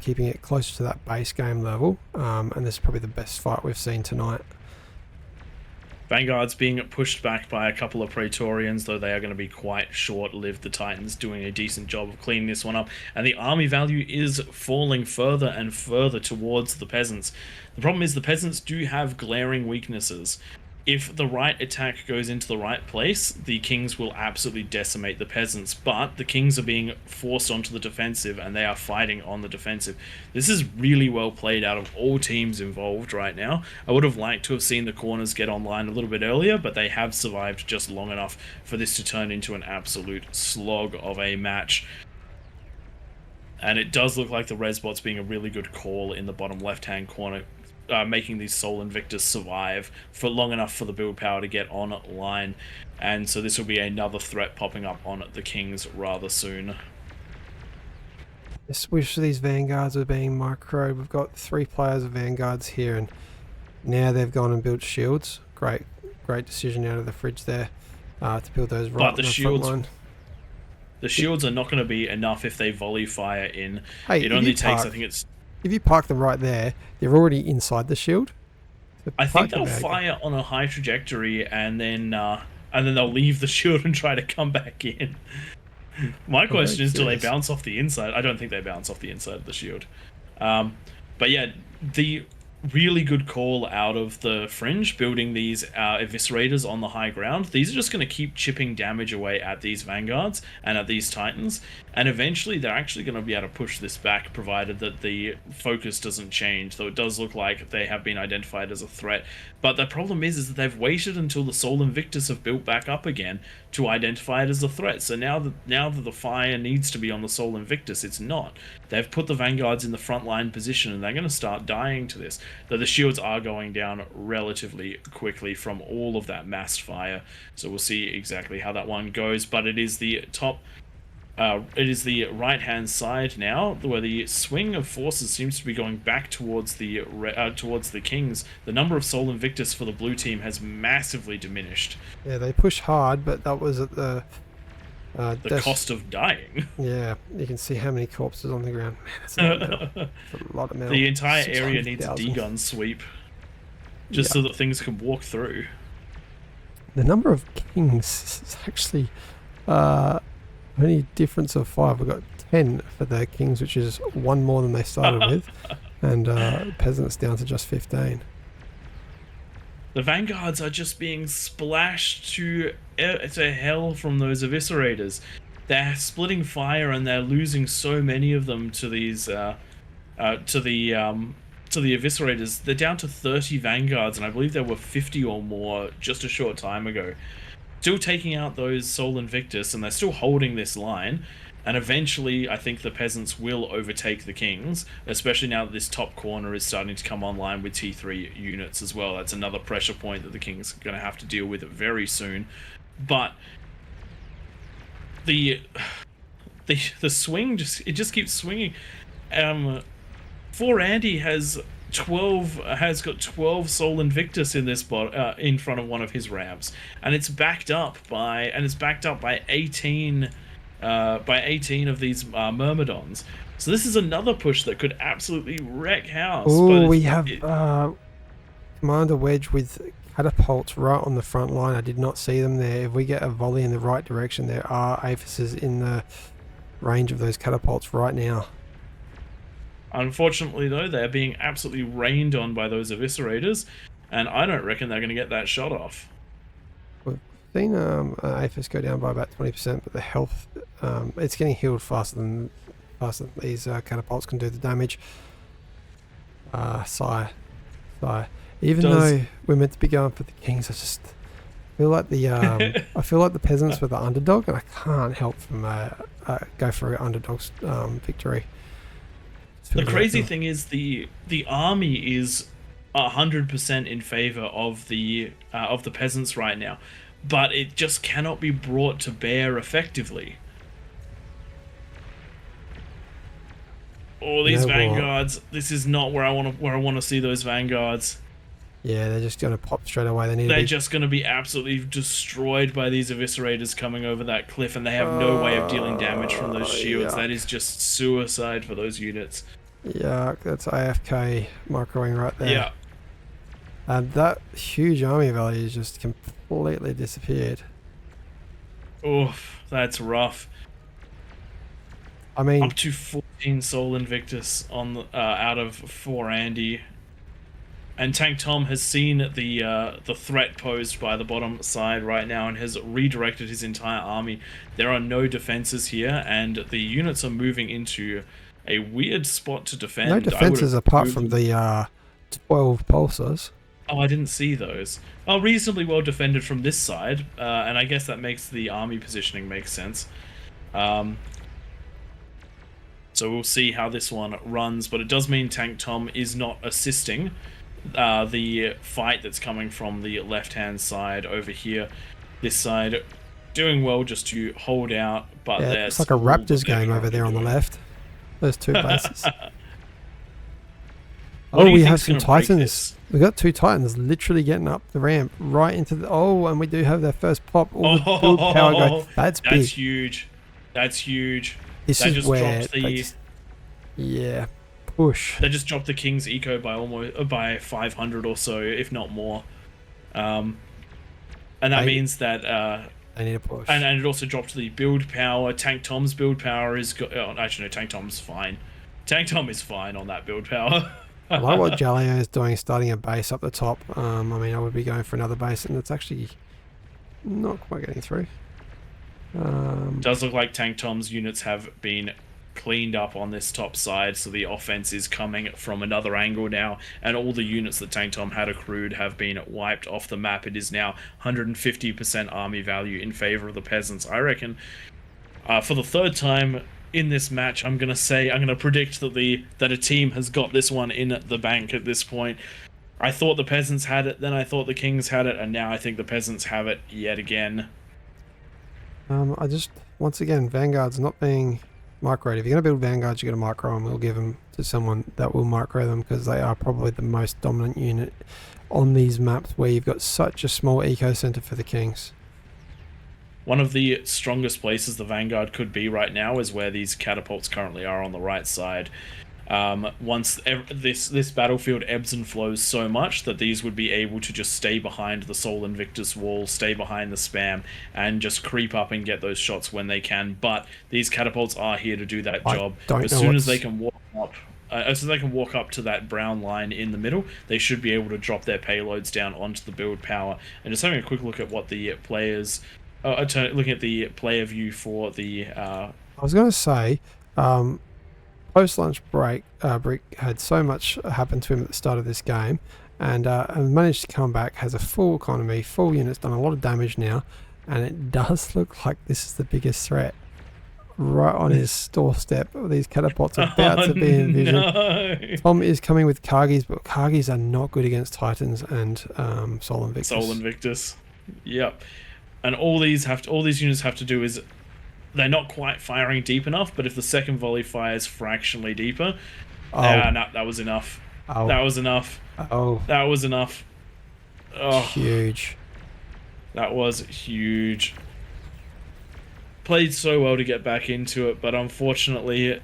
keeping it closer to that base game level. And this is probably the best fight we've seen tonight. Vanguard's being pushed back by a couple of Praetorians, though they are going to be quite short-lived. The Titans doing a decent job of cleaning this one up, and the army value is falling further and further towards the Peasants. The problem is the Peasants do have glaring weaknesses. If the right attack goes into the right place, the Kings will absolutely decimate the Peasants, but the Kings are being forced onto the defensive, and they are fighting on the defensive. This is really well played out of all teams involved right now. I would have liked to have seen the corners get online a little bit earlier, but they have survived just long enough for this to turn into an absolute slog of a match. And it does look like the Resbots being a really good call in the bottom left-hand corner, making these Sol Invictus survive for long enough for the build power to get online, and so this will be another threat popping up on the Kings rather soon. I wish these Vanguards were being microed. We've got 3 players of Vanguards here, and now they've gone and built shields. Great decision out of the fridge there to build those right on the front line. The shields are not going to be enough if they volley fire in. Hey, it only takes, I think it's... If you park them right there, they're already inside the shield. So I think they'll fire on a high trajectory and then they'll leave the shield and try to come back in. My question is, do they bounce off the inside? I don't think they bounce off the inside of the shield. But yeah, the really good call out of the Fringe, building these Eviscerators on the high ground. These are just going to keep chipping damage away at these Vanguards and at these Titans, and eventually they're actually going to be able to push this back, provided that the focus doesn't change, though it does look like they have been identified as a threat. But the problem is that they've waited until the Sol Invictus have built back up again to identify it as a threat. So now that the fire needs to be on the Sol Invictus, it's not. They've put the Vanguards in the front line position, and they're going to start dying to this. Though the shields are going down relatively quickly from all of that massed fire, so we'll see exactly how that one goes. But it is the top. It is the right-hand side now, where the swing of forces seems to be going back towards the Kings. The number of Sol Invictus for the blue team has massively diminished. Yeah, they push hard, but that was at the cost of dying. Yeah, you can see how many corpses on the ground. Man, that's a lot of metal. That's a lot of metal. The entire area needs a D-gun sweep, just so that things can walk through. The number of Kings is actually only a difference of 5. We've got 10 for the Kings, which is 1 more than they started with, and Peasants down to just 15. The vanguards are just being splashed to hell from those eviscerators. They're splitting fire and they're losing so many of them to these to the eviscerators. They're down to 30 vanguards, and I believe there were 50 or more just a short time ago. Still taking out those Sol Invictus, and they're still holding this line. And eventually, I think the peasants will overtake the kings, especially now that this top corner is starting to come online with T3 units as well. That's another pressure point that the kings are going to have to deal with very soon. But the swing just keeps swinging. For Andy has got 12 Sol Invictus in this in front of one of his ramps, and it's backed up by 18 of these Myrmidons. So this is another push that could absolutely wreck house. Oh, we have Commander Wedge with catapults right on the front line. I did not see them there. If we get a volley in the right direction, there are aphises in the range of those catapults right now. Unfortunately, though, they're being absolutely rained on by those eviscerators, and I don't reckon they're going to get that shot off. We've seen APHIS go down by about 20%, but the health, it's getting healed faster than these catapults can do the damage. Sigh. Even though we're meant to be going for the kings, I just feel like the peasants were the underdog, and I can't help from go for an underdog's victory. The crazy thing is the army is 100% in favor of the peasants right now, but it just cannot be brought to bear effectively. Oh, these vanguards! This is not where I want to see those vanguards. Yeah, they're just going to pop straight away. They're just going to be absolutely destroyed by these eviscerators coming over that cliff, and they have no way of dealing damage from those shields. That is just suicide for those units. Yeah, that's AFK microing right there. Yeah. And that huge army value has just completely disappeared. Oof, that's rough. I mean, up to 14 Sol Invictus on the, out of 4 Andy. And Tank Tom has seen the threat posed by the bottom side right now and has redirected his entire army. There are no defenses here, and the units are moving into a weird spot to defend. No defenses apart from the 12 pulsars. Oh, I didn't see those. Oh, reasonably well defended from this side, and I guess that makes the army positioning make sense. So we'll see how this one runs, but it does mean Tank Tom is not assisting the fight that's coming from the left-hand side over here. This side doing well just to hold out, but yeah, it's like a Raptors game over there on the left. Those two bases. Oh, we have some Titans. We got 2 Titans literally getting up the ramp right into the... Oh, and we do have their first pop. Oh, the build power go. That's big. That's huge. That's huge. This that is just where drops the... Yeah. Push. They just dropped the King's Eco by 500 or so, if not more. And that means that... they need a push. And it also dropped the build power. Tank Tom's build power is... actually, no, Tank Tom's fine. Tank Tom is fine on that build power. I like what Jaleo is doing, starting a base up the top. I mean, I would be going for another base, and it's actually not quite getting through. Does look like Tank Tom's units have been cleaned up on this top side, so the offense is coming from another angle now, and all the units that Tank Tom had accrued have been wiped off the map. It is now 150% army value in favor of the peasants. I reckon for the third time in this match, I'm gonna predict that a team has got this one in the bank at this point. I thought the peasants had it, then I thought the kings had it, and now I think the peasants have it yet again. Once again, Vanguard's not being microed. If you're going to build Vanguards, you're going to micro them. We'll give them to someone that will micro them, because they are probably the most dominant unit on these maps where you've got such a small eco center for the kings. One of the strongest places the Vanguard could be right now is where these catapults currently are on the right side. Once this battlefield ebbs and flows so much that these would be able to just stay behind the Sol Invictus wall, stay behind the spam, and just creep up and get those shots when they can. But these catapults are here to do that job. As soon as they can walk up so they can walk up to that brown line in the middle, they should be able to drop their payloads down onto the build power. And just having a quick look at what the players, looking at the player view for the. I was going to say, post lunch break, Brick had so much happen to him at the start of this game, and managed to come back. Has a full economy, full units, done a lot of damage now, and it does look like this is the biggest threat. Right on his doorstep, these catapults are about to be envisioned. No. Tom is coming with Kargis, but Kargis are not good against Titans and Sol Invictus. Sol Invictus. Yep. And all these units have to do is they're not quite firing deep enough, but if the second volley fires fractionally deeper, no, that was enough. Oh. That was enough. Oh. That was enough. Oh, Huge. that was huge. Played so well to get back into it, but unfortunately,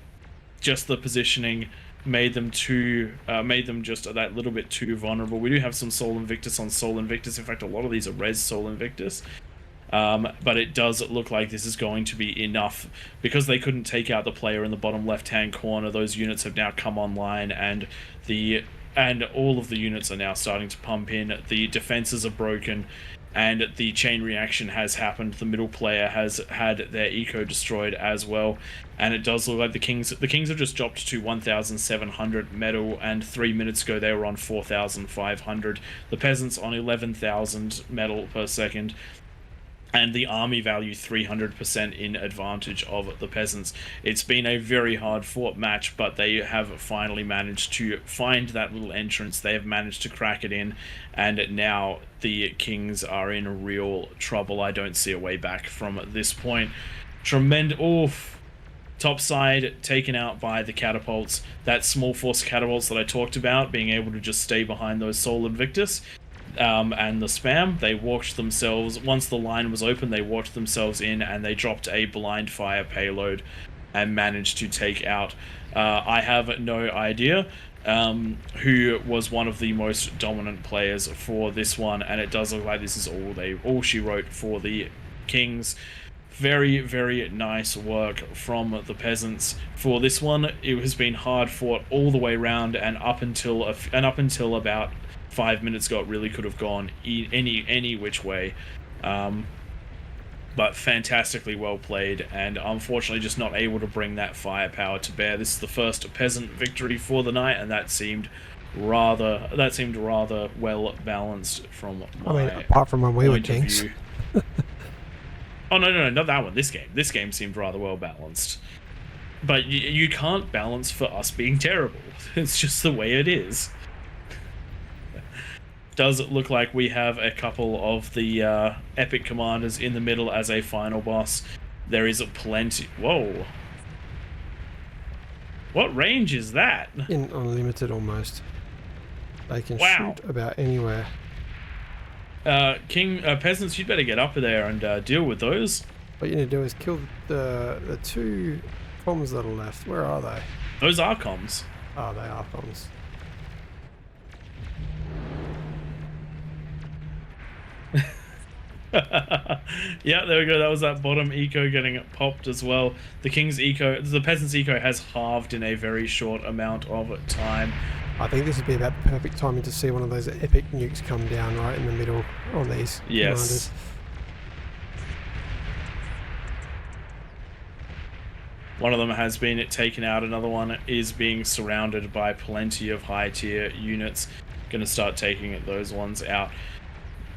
just the positioning made them just that little bit too vulnerable. We do have some Sol Invictus on Sol Invictus. In fact, a lot of these are res Sol Invictus. But it does look like this is going to be enough because they couldn't take out the player in the bottom left-hand corner. Those units have now come online, and all of the units are now starting to pump in. The defenses are broken, and the chain reaction has happened. The middle player has had their eco destroyed as well, and it does look like the Kings have just dropped to 1,700 metal, and 3 minutes ago they were on 4,500. The Peasants on 11,000 metal per second. And the army value 300% in advantage of the Peasants. It's been a very hard fought match, but they have finally managed to find that little entrance. They have managed to crack it in, and now the Kings are in real trouble. I don't see a way back from this point. Tremendous. Oof. Top side taken out by the catapults. That small force catapults that I talked about, being able to just stay behind those Sol Invictus. And the spam, they walked themselves, once the line was open, they walked themselves in and they dropped a blind fire payload and managed to take out, I have no idea who was one of the most dominant players for this one, and it does look like this is all she wrote for the Kings. Very, very nice work from the Peasants for this one. It has been hard fought all the way around, and up until about 5 minutes ago, it really could have gone any which way. But fantastically well played, and unfortunately just not able to bring that firepower to bear. This is the first Peasant victory for the night, and that seemed rather well balanced from my apart from when we were point of Kings. view. Oh no, not that one. This game seemed rather well balanced. But you can't balance for us being terrible. It's just the way it is. Does it look like we have a couple of the epic commanders in the middle as a final boss? There is plenty. Whoa. What range is that? In unlimited almost. They can Wow. shoot about anywhere. Peasants, you'd better get up there and deal with those. What you need to do is kill the two comms that are left. Where are they? Those are comms. Oh, they are comms. Yeah, there we go. That was that bottom eco getting popped as well. The Peasants eco has halved in a very short amount of time. I think this would be about the perfect timing to see one of those epic nukes come down right in the middle on these commanders. One of them has been taken out. Another one is being surrounded by plenty of high tier units. Going to start taking those ones out.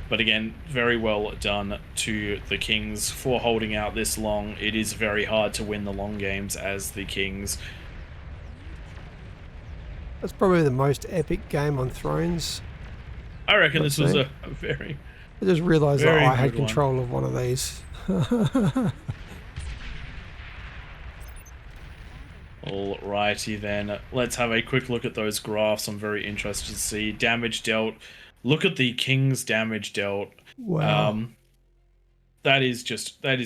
But again, very well done to the Kings for holding out this long. It is very hard to win the long games as the Kings. That's probably the most epic game on Thrones. I reckon this was a very... I just realised that I had good one. control of one of these. Alrighty then, let's have a quick look at those graphs. I'm very interested to see damage dealt. Look at the King's damage dealt. Wow. That is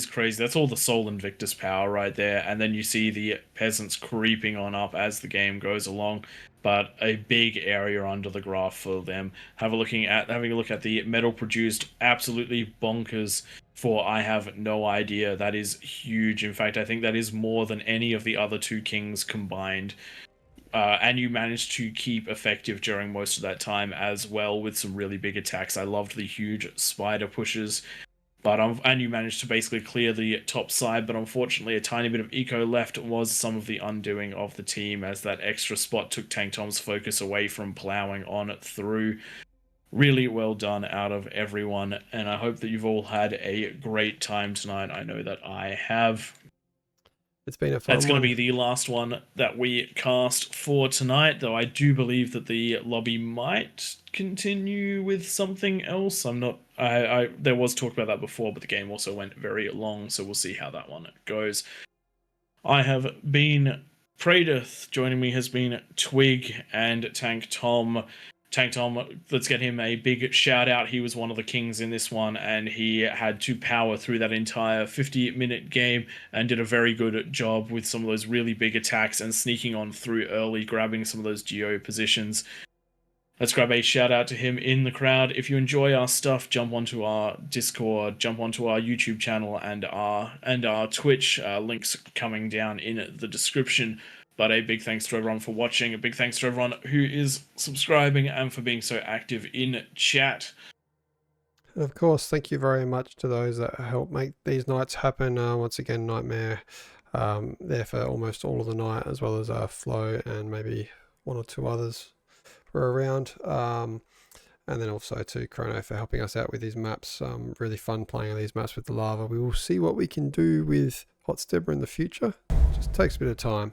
crazy. That's all the Sol Invictus power right there. And then you see the Peasants creeping on up as the game goes along. But a big area under the graph for them. Having a look at the metal produced, absolutely bonkers for I have no idea. That is huge. In fact, I think that is more than any of the other two Kings combined. and you managed to keep effective during most of that time as well with some really big attacks. I loved the huge spider pushes. But and you managed to basically clear the top side, but unfortunately a tiny bit of eco left was some of the undoing of the team, as that extra spot took Tank Tom's focus away from plowing on through. Really well done out of everyone, and I hope that you've all had a great time tonight. I know that I have. It's been a fun That's going one. to be the last one that we cast for tonight, though I do believe that the lobby might continue with something else. I'm not. There was talk about that before, but the game also went very long, so we'll see how that one goes. I have been Pradith. Joining me has been Twig and Tank Tom. Tank Tom, let's get him a big shout out. He was one of the kings in this one, and he had to power through that entire 50-minute game and did a very good job with some of those really big attacks and sneaking on through early, grabbing some of those geo positions. Let's grab a shout out to him in the crowd. If you enjoy our stuff, jump onto our Discord, jump onto our YouTube channel and our Twitch. Links coming down in the description. But a big thanks to everyone for watching. A big thanks to everyone who is subscribing and for being so active in chat. And of course, thank you very much to those that help make these nights happen. Once again, Nightmare there for almost all of the night, as well as Flo and maybe one or two others were around. And then also to Chrono for helping us out with these maps. Really fun playing these maps with the lava. We will see what we can do with Hot Stepper in the future. Just takes a bit of time.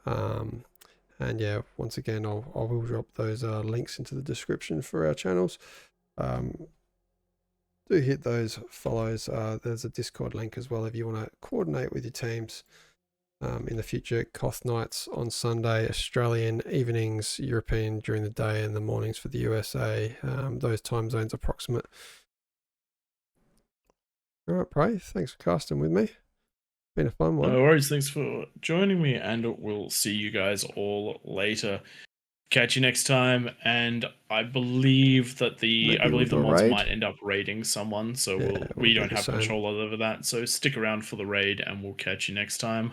And yeah, once again, I will drop those links into the description for our channels. Do hit those follows. There's a Discord link as well if you want to coordinate with your teams in the future. Koth nights on Sunday, Australian evenings, European during the day, and the mornings for the USA. Those time zones approximate. All right, Prey, thanks for casting with me. Been a fun one. No worries, thanks for joining me, and we'll see you guys all later. Catch you next time, and I believe that the mods might end up raiding someone, so we don't have control over that. So stick around for the raid, and we'll catch you next time.